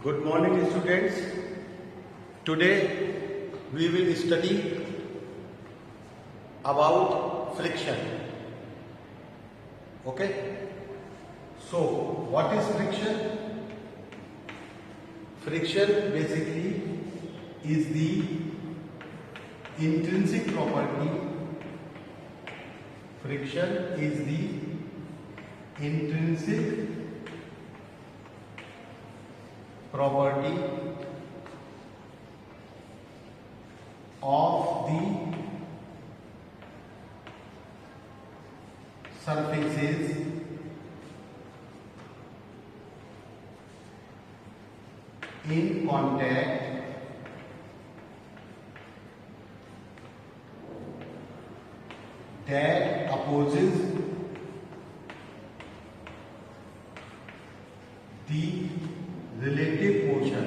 Good morning, students. Today we will study about friction. Okay. So what is friction? Friction basically is the intrinsic property. Friction is the intrinsic property of the surfaces in contact that opposes the relative motion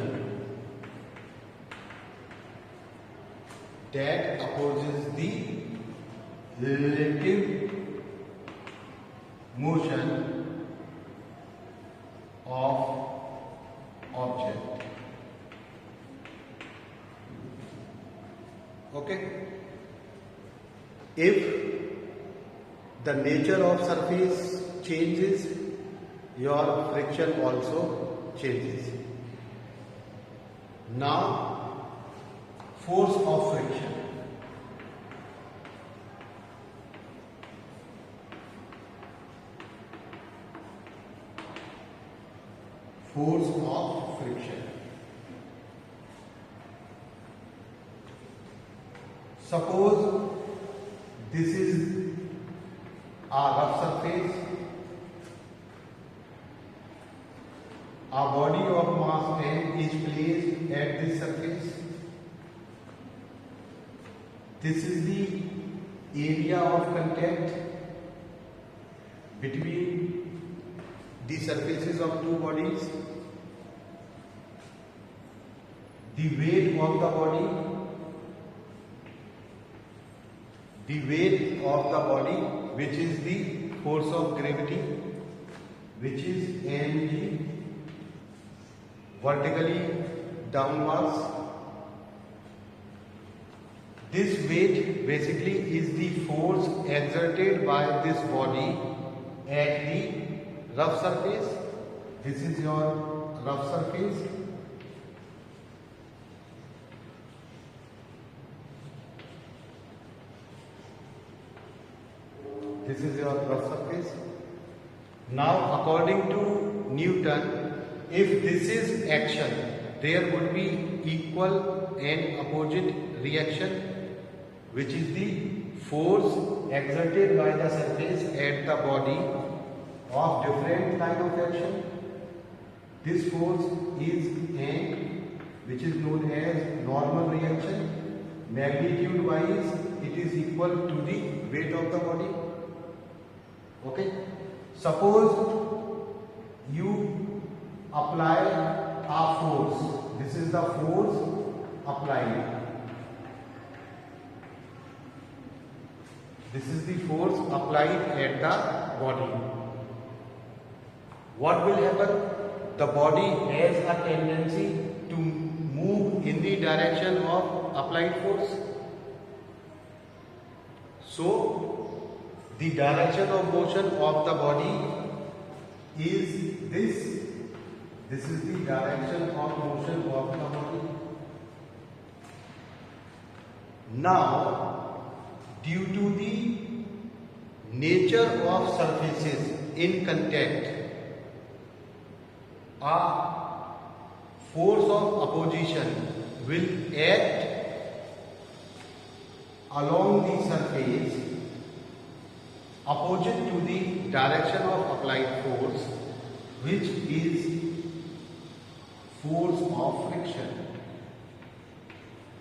that opposes the relative motion of object. Okay. If the nature of surface changes, your friction also changes. Now, force of friction. Force of friction. Suppose this is a rough surface. A body of mass m is placed at this surface. This is the area of contact between the surfaces of two bodies. The weight of the body, which is the force of gravity, which is mg, vertically downwards. This weight basically is the force exerted by this body at the rough surface. This is your rough surface. This is your rough surface. Now, according to Newton, if this is action, there would be equal and opposite reaction, which is the force exerted by the surface at the body of different kind of action. This force is N, which is known as normal reaction. Magnitude wise, it is equal to the weight of the body. Okay. Suppose you apply a force. This is the force applied. This is the force applied at the body. What will happen? The body has a tendency to move in the direction of applied force. So, the direction of motion of the body is this. This is the direction of motion of the body. Now, due to the nature of surfaces in contact, a force of opposition will act along the surface opposite to the direction of applied force, which is force of friction.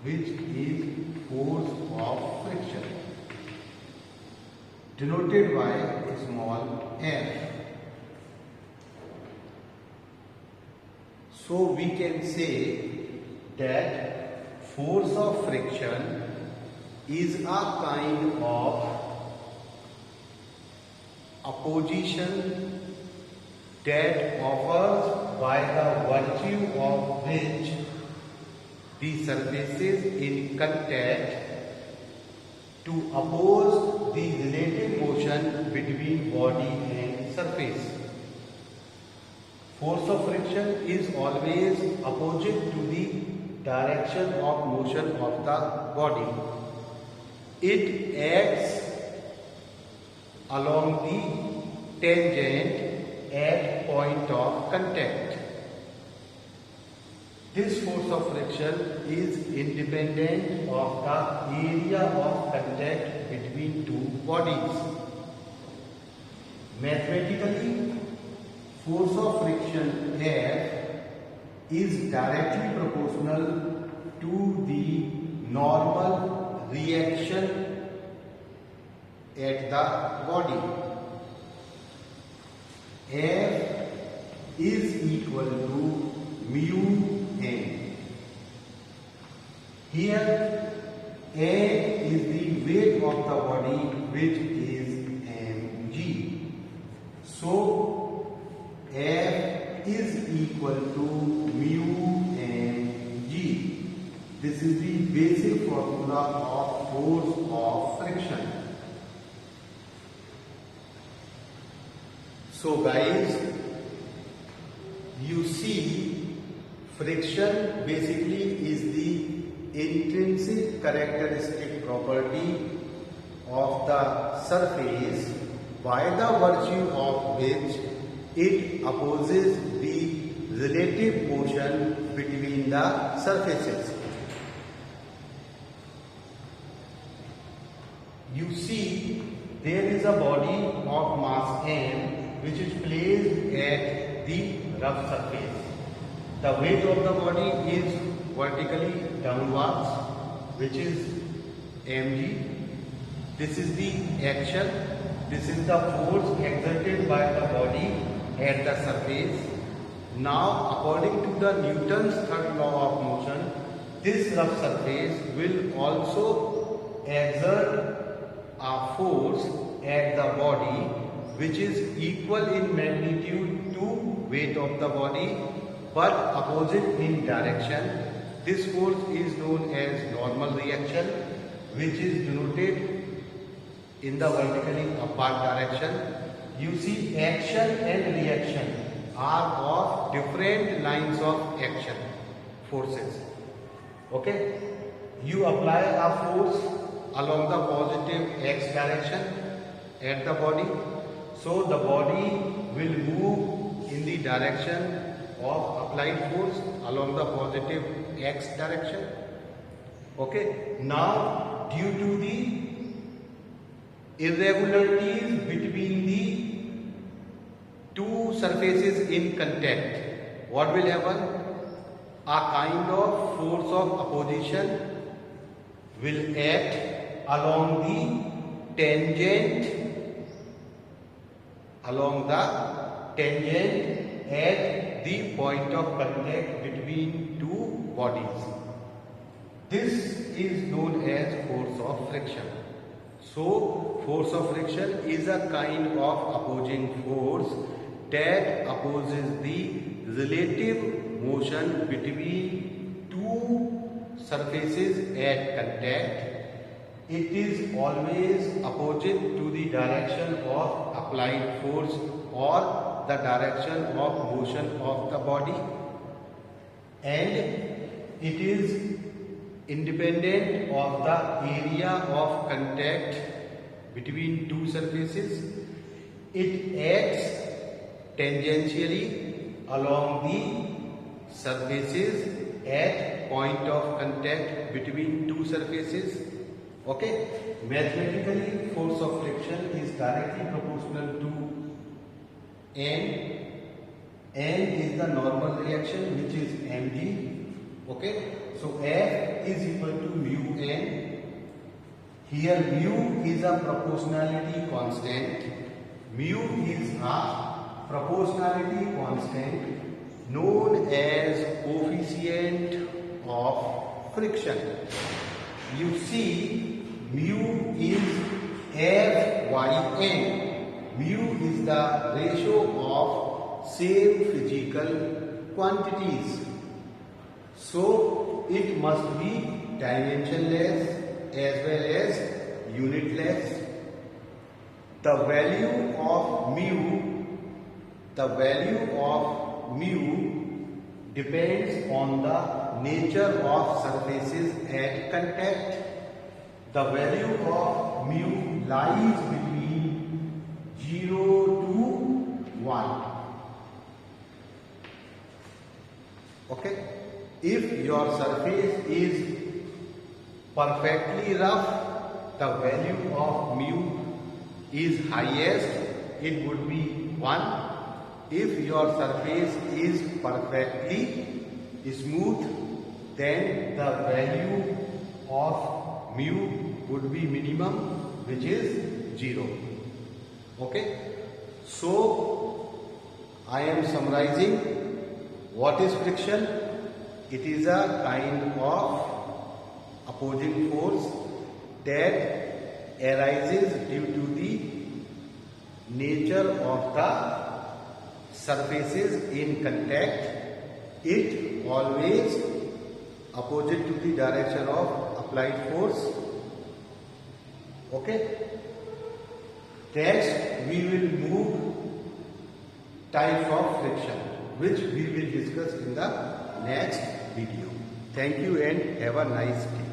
Which is force of friction, denoted by small f. So we can say that force of friction is a kind of opposition that offers by the virtue of which the surfaces in contact to oppose the relative motion between body and surface. Force of friction is always opposite to the direction of motion of the body. It acts along the tangent at point of contact. This force of friction is independent of the area of contact between two bodies. Mathematically, force of friction F is directly proportional to the normal reaction at the body. F is equal to mu n. Here n is the weight of the body, which is mg. So F is equal to mu mg. This is the basic formula of force of friction. So guys, you see, friction basically is the intrinsic characteristic property of the surface by the virtue of which it opposes the relative motion between the surfaces. You see, there is a body of mass m which is placed at the rough surface. The weight of the body is vertically downwards, which is mg. This is the action. This is the force exerted by the body at the surface. Now, according to the Newton's third law of motion, this rough surface will also exert a force at the body which is equal in magnitude to weight of the body but opposite in direction. This force is known as normal reaction, which is denoted in the vertically apart direction. You see, action and reaction are of different lines of action, forces. Okay? You apply a force along the positive x direction at the body. So the body will move in the direction of applied force along the positive x direction. Okay. Now, due to the irregularities between the two surfaces in contact, what will happen? A kind of force of opposition will act along the tangent at the point of contact between two bodies. This is known as force of friction. So, force of friction is a kind of opposing force that opposes the relative motion between two surfaces at contact. It is always opposite to the direction of applied force or the direction of motion of the body, and it is independent of the area of contact between two surfaces. It acts tangentially along the surfaces at point of contact between two surfaces. Okay, mathematically, force of friction is directly proportional to N. N is the normal reaction, which is mg. Okay, so F is equal to mu n. Here mu is a proportionality constant. Mu is a proportionality constant known as coefficient of friction. You see, mu is Fyn. Mu is the ratio of same physical quantities. So it must be dimensionless as well as unitless. The value of mu depends on the nature of surfaces at contact. The value of mu lies between 0 to 1. Okay? If your surface is perfectly rough, the value of mu is highest, it would be 1. If your surface is perfectly smooth, then the value of mu would be minimum, which is 0. Okay? So, I am summarizing what is friction. It is a kind of opposing force that arises due to the nature of the surfaces in contact. It always opposite to the direction of applied force. Okay? Next, we will move types of friction, which we will discuss in the next video. Thank you and have a nice day.